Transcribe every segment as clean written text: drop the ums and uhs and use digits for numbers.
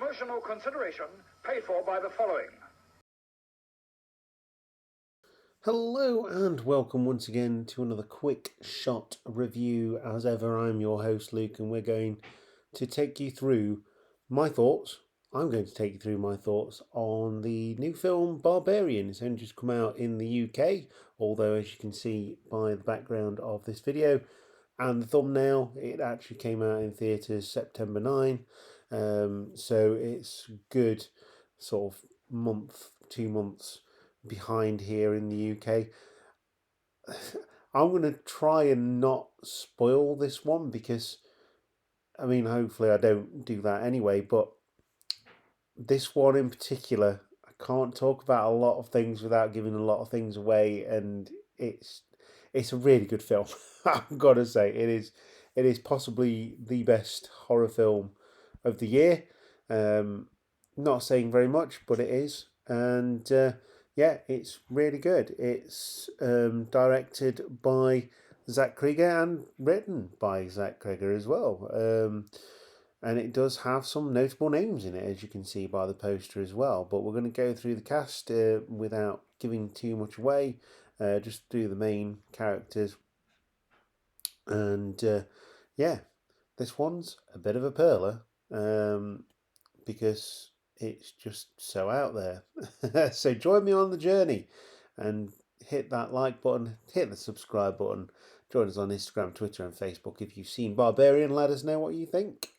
Promotional consideration paid for by the following. Hello and welcome once again to another quick shot review. As ever, I'm your host Luke, and we're going to take you through my thoughts. I'm going to take you through my thoughts on the new film Barbarian. It's only just come out in the UK, although as you can see by the background of this video and the thumbnail, it actually came out in theatres September 9. So it's good sort of month, 2 months behind here in the UK. I'm going to try and not spoil this one because, I mean, hopefully I don't do that anyway, but this one in particular, I can't talk about a lot of things without giving a lot of things away, and it's a really good film. I've got to say, it is possibly the best horror film of the year. Not saying very much, but it is, and yeah, it's really good. It's directed by Zach Krieger and written by Zach Krieger as well. And it does have some notable names in it, as you can see by the poster as well. But we're going to go through the cast without giving too much away, just through the main characters. And yeah, this one's a bit of a perler because it's just so out there. So join me on the journey and hit that like button, hit the subscribe button. Join us on Instagram, Twitter, and Facebook. If you've seen Barbarian, let us know what you think.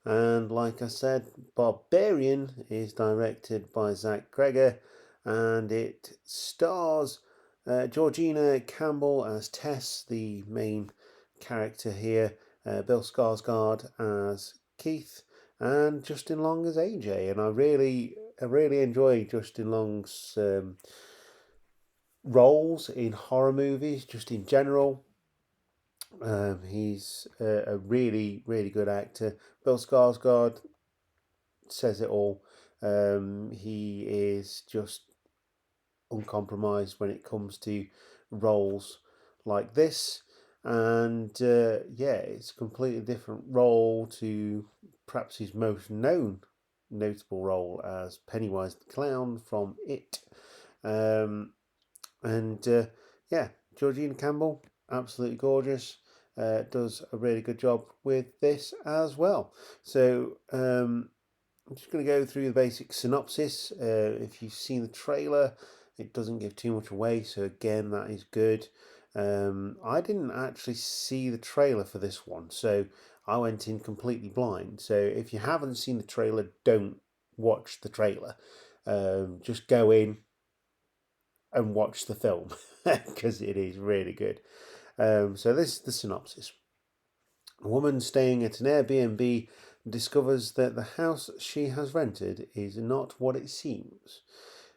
And like I said, Barbarian is directed by Zach Krieger, and it stars Georgina Campbell as Tess, the main character here, Bill Skarsgård as Keith, and Justin Long as AJ. And I really enjoy Justin Long's roles in horror movies, just in general. He's a really, really good actor. Bill Skarsgård says it all. He is just uncompromised when it comes to roles like this. And yeah, it's a completely different role to perhaps his most notable role as Pennywise the Clown from It. And yeah, Georgina Campbell, absolutely gorgeous. Does a really good job with this as well. So I'm just going to go through the basic synopsis. If you've seen the trailer, it doesn't give too much away, so again, that is good. I didn't actually see the trailer for this one, so I went in completely blind. So if you haven't seen the trailer, don't watch the trailer. Just go in and watch the film because it is really good. So this is the synopsis. A woman staying at an Airbnb discovers that the house she has rented is not what it seems.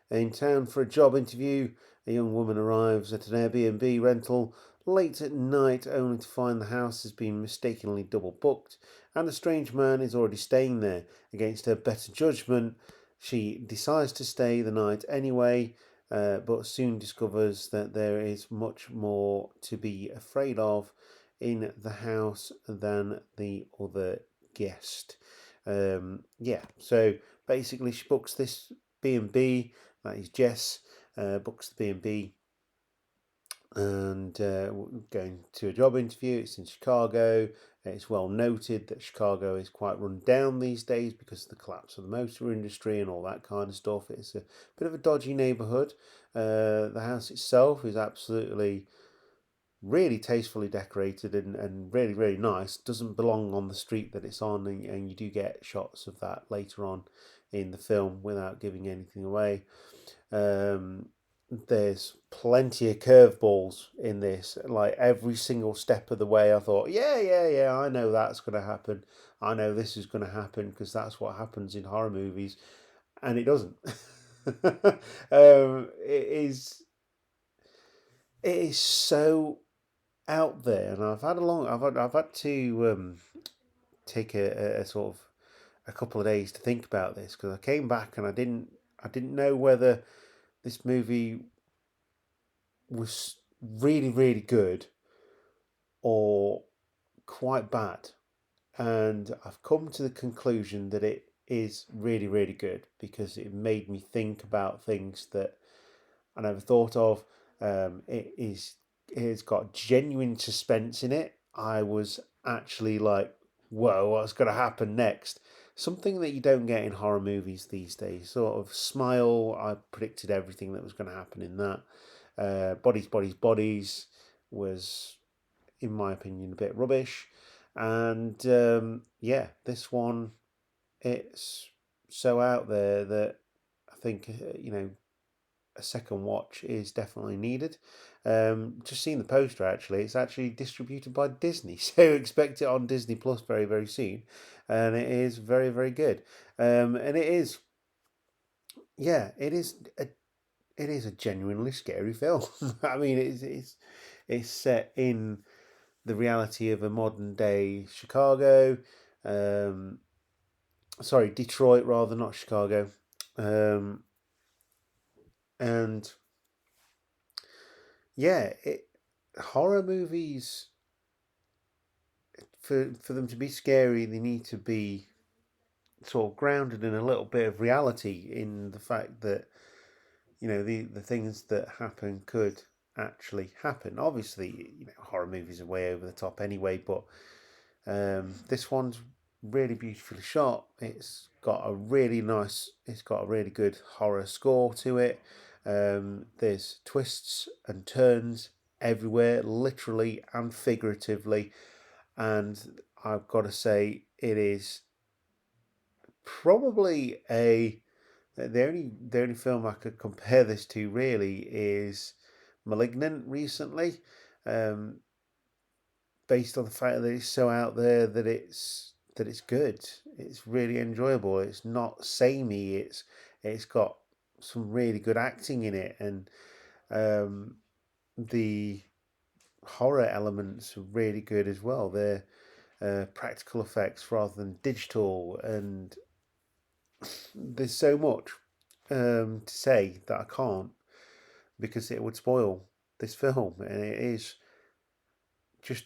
In town for a job interview, a young woman arrives at an Airbnb rental late at night only to find the house has been mistakenly double booked and a strange man is already staying there. Against her better judgment, she decides to stay the night anyway, but soon discovers that there is much more to be afraid of in the house than the other guest. Yeah, so basically she books this B&B, that is Jess, books the B&B and going to a job interview. It's in Chicago. It's well noted that Chicago is quite run down these days because of the collapse of the motor industry and all that kind of stuff. It's a bit of a dodgy neighborhood. The house itself is absolutely really tastefully decorated and really, really nice. Doesn't belong on the street that it's on, and you do get shots of that later on in the film without giving anything away. there's plenty of curveballs in this. Like every single step of the way, I thought, yeah, I know that's going to happen. I know this is going to happen because that's what happens in horror movies, and it doesn't. It is so out there, and I've had to take a sort of a couple of days to think about this because I came back and I didn't know whether this movie was really, really good or quite bad. And I've come to the conclusion that it is really, really good because it made me think about things that I never thought of. It's got genuine suspense in it. I was actually like, whoa, what's going to happen next? Something that you don't get in horror movies these days. Sort of Smile, I predicted everything that was going to happen in that. Bodies was, in my opinion, a bit rubbish. And yeah, this one, it's so out there that I think, a second watch is definitely needed. Just seen the poster actually. It's actually distributed by Disney, so expect it on Disney Plus very, very soon. And it is very, very good. And it is, yeah, it is a genuinely scary film. I mean, it's set in the reality of a modern day Chicago. Um, sorry, Detroit rather, not Chicago. And yeah, horror movies, for them to be scary, they need to be sort of grounded in a little bit of reality in the fact that the things that happen could actually happen. Obviously, horror movies are way over the top anyway, but this one's really beautifully shot. It's got a really good horror score to it. There's twists and turns everywhere, literally and figuratively, and I've got to say it is probably the only film I could compare this to really is Malignant recently, um, based on the fact that it's so out there that it's good. It's really enjoyable. It's not samey. It's got some really good acting in it, and um, the horror elements are really good as well. They're practical effects rather than digital, and there's so much to say that I can't because it would spoil this film, and it is just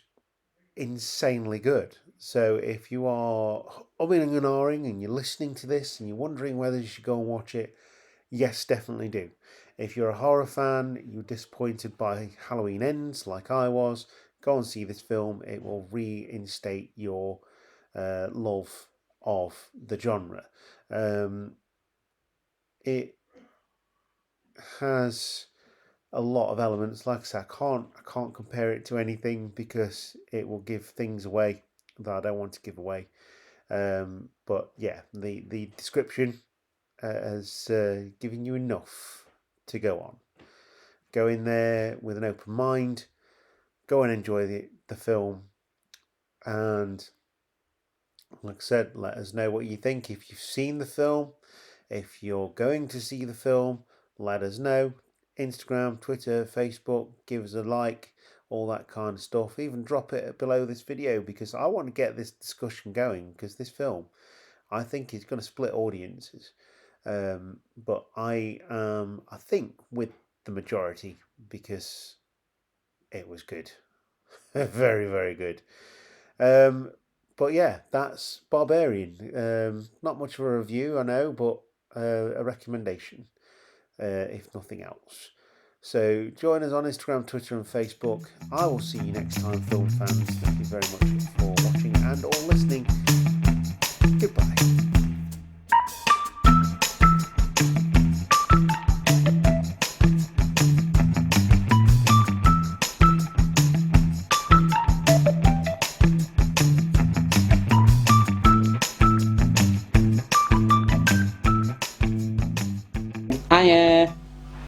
insanely good. So if you are umming and ahhing and you're listening to this and you're wondering whether you should go and watch it, yes, definitely do. If you're a horror fan, you're disappointed by Halloween Ends like I was, go and see this film. It will reinstate your love of the genre. It has a lot of elements. Like I said, I can't compare it to anything because it will give things away that I don't want to give away. But yeah, the description has given you enough to go on. Go in there with an open mind. Go and enjoy the film. And like I said, let us know what you think. If you've seen the film, if you're going to see the film, let us know. Instagram, Twitter, Facebook, give us a like, all that kind of stuff. Even drop it below this video because I want to get this discussion going because this film, I think, is going to split audiences. But I think, with the majority because it was good. Very, very good. But yeah, that's Barbarian. Not much of a review, I know, but a recommendation, if nothing else. So join us on Instagram, Twitter, and Facebook. I will see you next time, film fans. Thank you very much for watching and or listening. Goodbye.